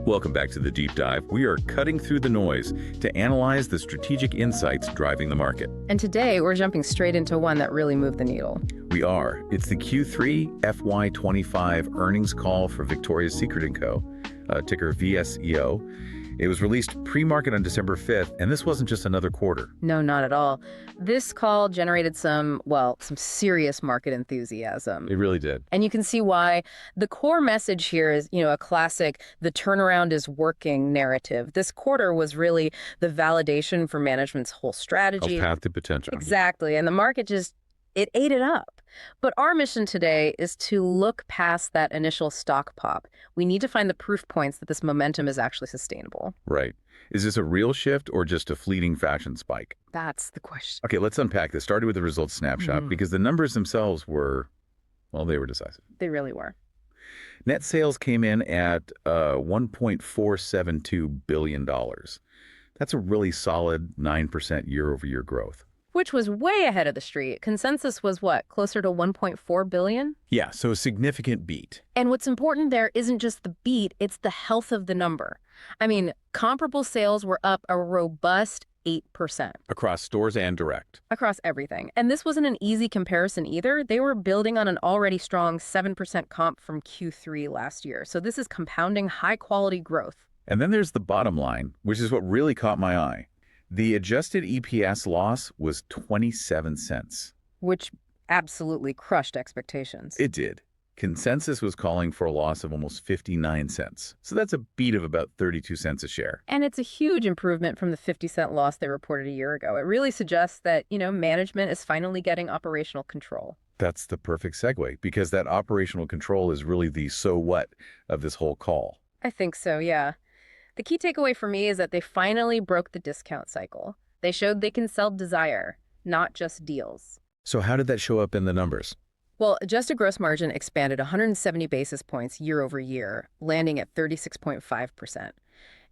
Welcome back to the Deep Dive. We are cutting through the noise to analyze the strategic insights driving the market. And today, we're jumping straight into one that really moved the needle. We are. It's the Q3 FY25 earnings call for Victoria's Secret & Co., ticker VSEO. It was released pre-market on December 5th, and this wasn't just another quarter. No, not at all. This call generated some serious market enthusiasm. It really did. And you can see why. The core message here is, a classic, the turnaround is working narrative. This quarter was really the validation for management's whole strategy. Of path to potential. Exactly. And the market it ate it up. But our mission today is to look past that initial stock pop. We need to find the proof points that this momentum is actually sustainable. Right. Is this a real shift or just a fleeting fashion spike? That's the question. Okay, let's unpack this. Starting with the results snapshot, because the numbers themselves were, they were decisive. They really were. Net sales came in at $1.472 billion. That's a really solid 9% year-over-year growth. Which was way ahead of the street. Consensus was what, closer to $1.4 billion? Yeah, so a significant beat. And what's important there isn't just the beat, it's the health of the number. I mean, comparable sales were up a robust 8%. Across stores and direct. Across everything. And this wasn't an easy comparison either. They were building on an already strong 7% comp from Q3 last year. So this is compounding high-quality growth. And then there's the bottom line, which is what really caught my eye. The adjusted EPS loss was 27 cents. Which absolutely crushed expectations. It did. Consensus was calling for a loss of almost 59 cents. So that's a beat of about 32 cents a share. And it's a huge improvement from the 50-cent loss they reported a year ago. It really suggests that, management is finally getting operational control. That's the perfect segue, because that operational control is really the so what of this whole call. I think so, yeah. The key takeaway for me is that they finally broke the discount cycle. They showed they can sell desire, not just deals. So how did that show up in the numbers? Well, adjusted gross margin expanded 170 basis points year over year, landing at 36.5%.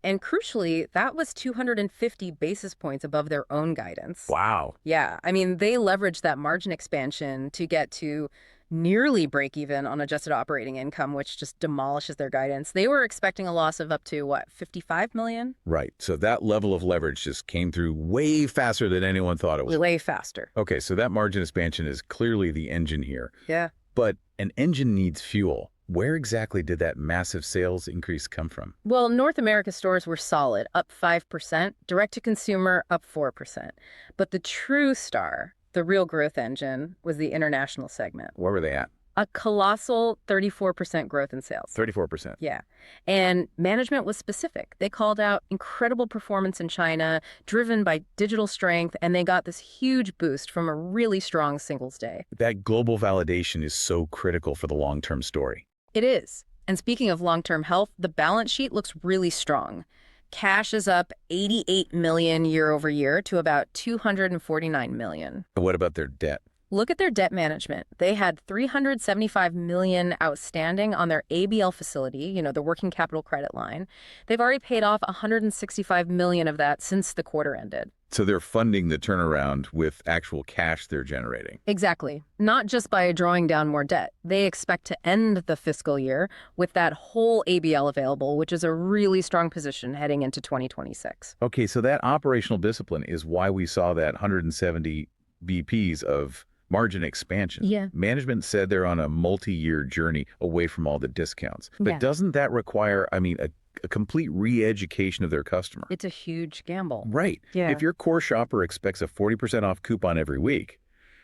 And crucially, that was 250 basis points above their own guidance. Wow. Yeah, I mean, they leveraged that margin expansion to get to nearly break even on adjusted operating income, which just demolishes their guidance. They were expecting a loss of up to, $55 million? Right. So that level of leverage just came through way faster than anyone thought it was. Way faster. Okay, so that margin expansion is clearly the engine here. Yeah. But an engine needs fuel. Where exactly did that massive sales increase come from? Well, North America stores were solid, up 5%, direct-to-consumer up 4%. But the true star, the real growth engine, was the international segment. Where were they at? A colossal 34% growth in sales. 34%. Yeah. And management was specific. They called out incredible performance in China, driven by digital strength, and they got this huge boost from a really strong Singles' Day. That global validation is so critical for the long-term story. It is. And speaking of long-term health, the balance sheet looks really strong. Cash is up $88 million year over year to about $249 million. And what about their debt? Look at their debt management. They had $375 million outstanding on their ABL facility, the working capital credit line. They've already paid off $165 million of that since the quarter ended. So they're funding the turnaround with actual cash they're generating. Exactly. Not just by drawing down more debt. They expect to end the fiscal year with that whole ABL available, which is a really strong position heading into 2026. Okay, so that operational discipline is why we saw that 170 BPs of margin expansion. Yeah. Management said they're on a multi-year journey away from all the discounts. But doesn't that require, a complete re-education of their customer? It's a huge gamble. Right. Yeah. If your core shopper expects a 40% off coupon every week,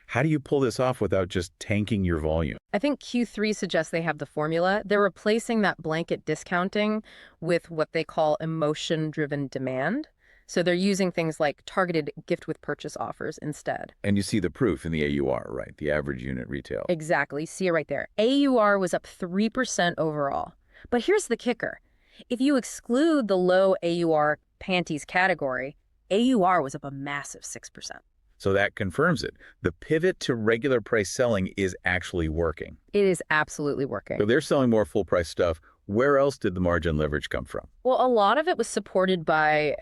how do you pull this off without just tanking your volume? I think Q3 suggests they have the formula. They're replacing that blanket discounting with what they call emotion-driven demand. So they're using things like targeted gift with purchase offers instead. And you see the proof in the AUR, right? The average unit retail. Exactly. See it right there. AUR was up 3% overall. But here's the kicker. If you exclude the low AUR panties category, AUR was up a massive 6%. So that confirms it. The pivot to regular price selling is actually working. It is absolutely working. So they're selling more full price stuff. Where else did the margin leverage come from? Well, a lot of it was supported by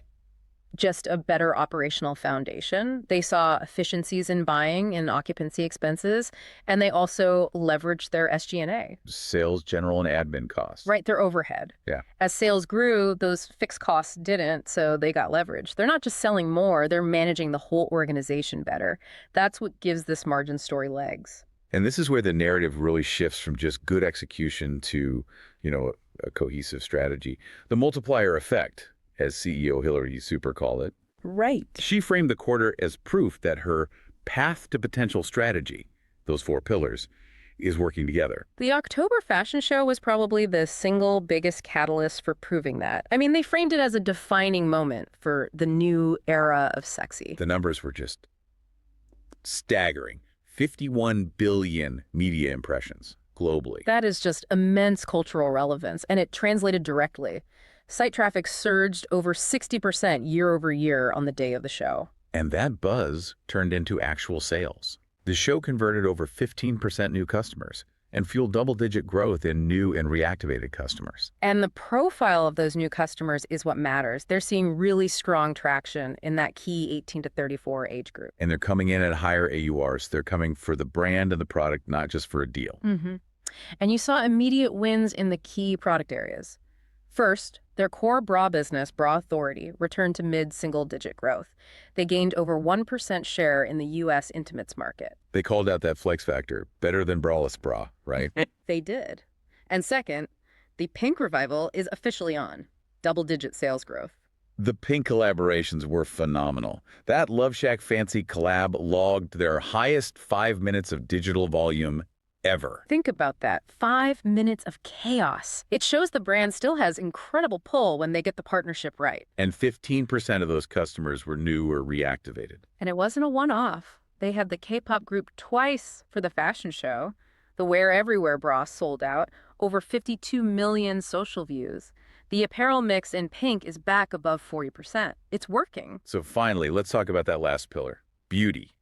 just a better operational foundation. They saw efficiencies in buying and occupancy expenses, and they also leveraged their SG&A. Sales, general, and admin costs. Right, their overhead. Yeah. As sales grew, those fixed costs didn't, so they got leverage. They're not just selling more, they're managing the whole organization better. That's what gives this margin story legs. And this is where the narrative really shifts from just good execution to, a cohesive strategy. The multiplier effect, as CEO Hillary Super called it. Right. She framed the quarter as proof that her path to potential strategy, those 4 pillars, is working together. The October fashion show was probably the single biggest catalyst for proving that. I mean, they framed it as a defining moment for the new era of sexy. The numbers were just staggering. 51 billion media impressions globally. That is just immense cultural relevance, and it translated directly. Site traffic surged over 60% year over year on the day of the show. And that buzz turned into actual sales. The show converted over 15% new customers and fueled double-digit growth in new and reactivated customers. And the profile of those new customers is what matters. They're seeing really strong traction in that key 18 to 34 age group. And they're coming in at higher AURs. They're coming for the brand and the product, not just for a deal. And you saw immediate wins in the key product areas. First, their core bra business, Bra Authority, returned to mid-single-digit growth. They gained over 1% share in the U.S. intimates market. They called out that flex factor, better than braless bra, right? They did. And second, the pink revival is officially on. Double-digit sales growth. The pink collaborations were phenomenal. That Love Shack Fancy collab logged their highest 5 minutes of digital volume ever. Think about that. 5 minutes of chaos. It shows the brand still has incredible pull when they get the partnership right. And 15% of those customers were new or reactivated. And it wasn't a one-off. They had the K-pop group twice for the fashion show. The Wear Everywhere bra sold out, over 52 million social views. The apparel mix in pink is back above 40%. It's working. So finally, let's talk about that last pillar, beauty.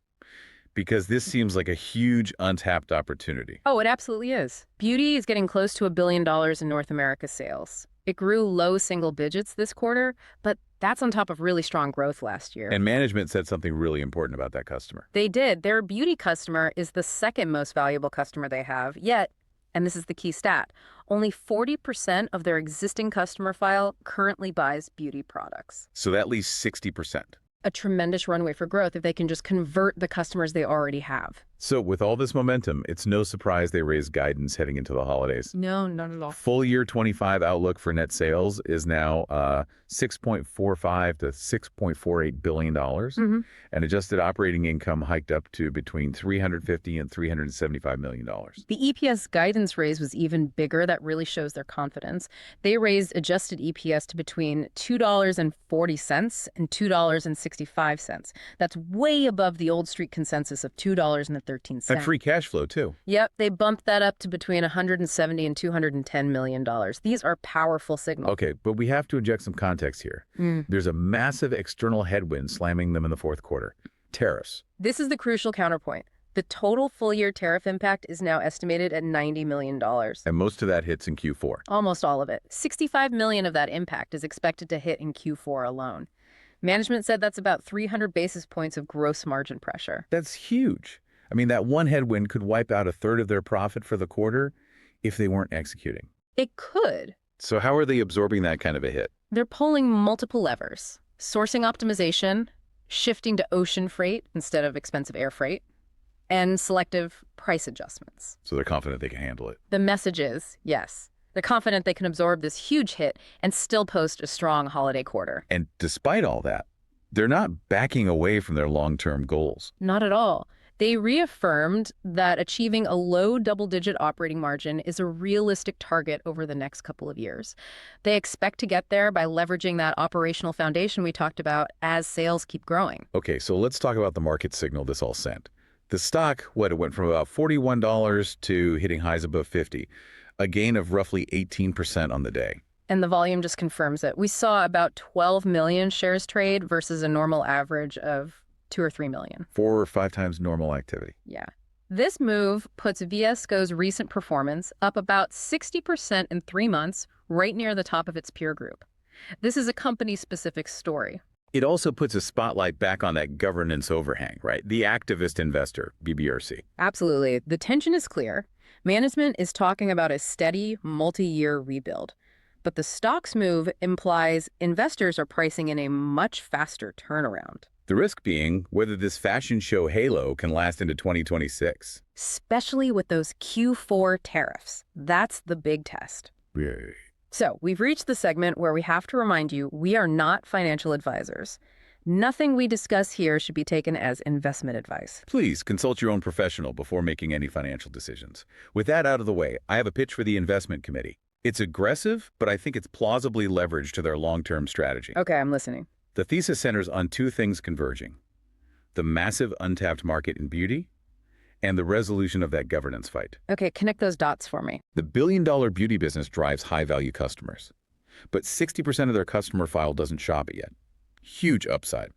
Because this seems like a huge untapped opportunity. Oh, it absolutely is. Beauty is getting close to $1 billion in North America sales. It grew low single digits this quarter, but that's on top of really strong growth last year. And management said something really important about that customer. They did. Their beauty customer is the second most valuable customer they have, yet, and this is the key stat, only 40% of their existing customer file currently buys beauty products. So that leaves 60%. A tremendous runway for growth if they can just convert the customers they already have. So with all this momentum, it's no surprise they raised guidance heading into the holidays. No, not at all. Full year 25 outlook for net sales is now $6.45 to $6.48 billion, and adjusted operating income hiked up to between $350 and $375 million. The EPS guidance raise was even bigger. That really shows their confidence. They raised adjusted EPS to between $2.40 and $2.65. That's way above the old street consensus of $2.13. And free cash flow, too. Yep, they bumped that up to between $170 and $210 million. These are powerful signals. Okay, but we have to inject some context here. There's a massive external headwind slamming them in the fourth quarter. Tariffs. This is the crucial counterpoint. The total full-year tariff impact is now estimated at $90 million. And most of that hits in Q4. Almost all of it. $65 million of that impact is expected to hit in Q4 alone. Management said that's about 300 basis points of gross margin pressure. That's huge. I mean, that one headwind could wipe out a third of their profit for the quarter if they weren't executing. It could. So how are they absorbing that kind of a hit? They're pulling multiple levers. Sourcing optimization, shifting to ocean freight instead of expensive air freight, and selective price adjustments. So they're confident they can handle it. The message is, yes, they're confident they can absorb this huge hit and still post a strong holiday quarter. And despite all that, they're not backing away from their long-term goals. Not at all. They reaffirmed that achieving a low double-digit operating margin is a realistic target over the next couple of years. They expect to get there by leveraging that operational foundation we talked about as sales keep growing. Okay, so let's talk about the market signal this all sent. The stock, it went from about $41 to hitting highs above $50, a gain of roughly 18% on the day. And the volume just confirms it. We saw about 12 million shares trade versus a normal average of 2 or 3 million. 4 or 5 times normal activity. Yeah. This move puts Viesco's recent performance up about 60% in 3 months, right near the top of its peer group. This is a company-specific story. It also puts a spotlight back on that governance overhang, right? The activist investor, BBRC. Absolutely. The tension is clear. Management is talking about a steady, multi-year rebuild. But the stock's move implies investors are pricing in a much faster turnaround. The risk being whether this fashion show halo can last into 2026. Especially with those Q4 tariffs. That's the big test. Right. So, we've reached the segment where we have to remind you we are not financial advisors. Nothing we discuss here should be taken as investment advice. Please consult your own professional before making any financial decisions. With that out of the way, I have a pitch for the investment committee. It's aggressive, but I think it's plausibly leveraged to their long-term strategy. Okay, I'm listening. The thesis centers on two things converging: the massive untapped market in beauty and the resolution of that governance fight. Okay, connect those dots for me. The billion-dollar beauty business drives high-value customers, but 60% of their customer file doesn't shop it yet. Huge upside.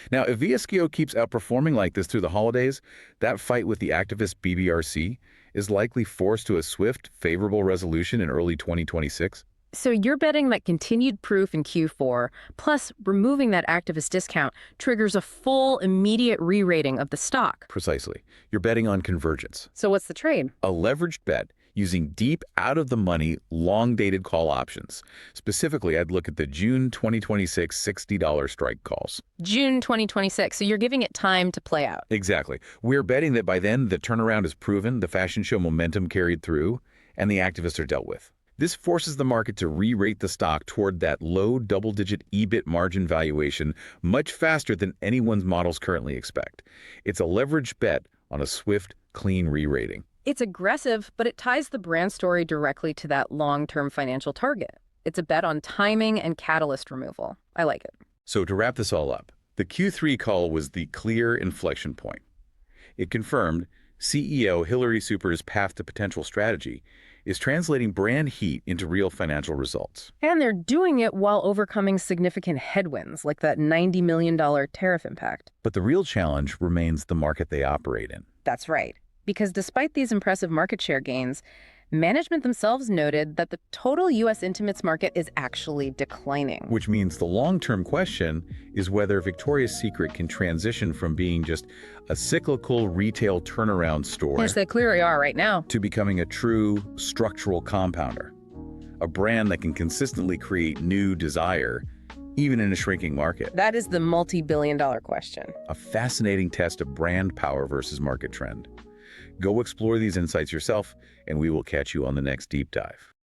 Now, if VSKO keeps outperforming like this through the holidays, that fight with the activist BBRC is likely forced to a swift, favorable resolution in early 2026. So you're betting that continued proof in Q4, plus removing that activist discount, triggers a full, immediate re-rating of the stock. Precisely. You're betting on convergence. So what's the trade? A leveraged bet using deep, out-of-the-money, long-dated call options. Specifically, I'd look at the June 2026 $60 strike calls. June 2026, so you're giving it time to play out. Exactly. We're betting that by then, the turnaround is proven, the fashion show momentum carried through, and the activists are dealt with. This forces the market to re-rate the stock toward that low double-digit EBIT margin valuation much faster than anyone's models currently expect. It's a leveraged bet on a swift, clean re-rating. It's aggressive, but it ties the brand story directly to that long-term financial target. It's a bet on timing and catalyst removal. I like it. So to wrap this all up, the Q3 call was the clear inflection point. It confirmed CEO Hillary Super's path to potential strategy is translating brand heat into real financial results. And they're doing it while overcoming significant headwinds, like that $90 million tariff impact. But the real challenge remains the market they operate in. That's right. Because despite these impressive market share gains, management themselves noted that the total U.S. intimates market is actually declining. Which means the long-term question is whether Victoria's Secret can transition from being just a cyclical retail turnaround store, Which they clearly are right now, to becoming a true structural compounder, a brand that can consistently create new desire, even in a shrinking market. That is the multi-billion-dollar question. A fascinating test of brand power versus market trend. Go explore these insights yourself, and we will catch you on the next deep dive.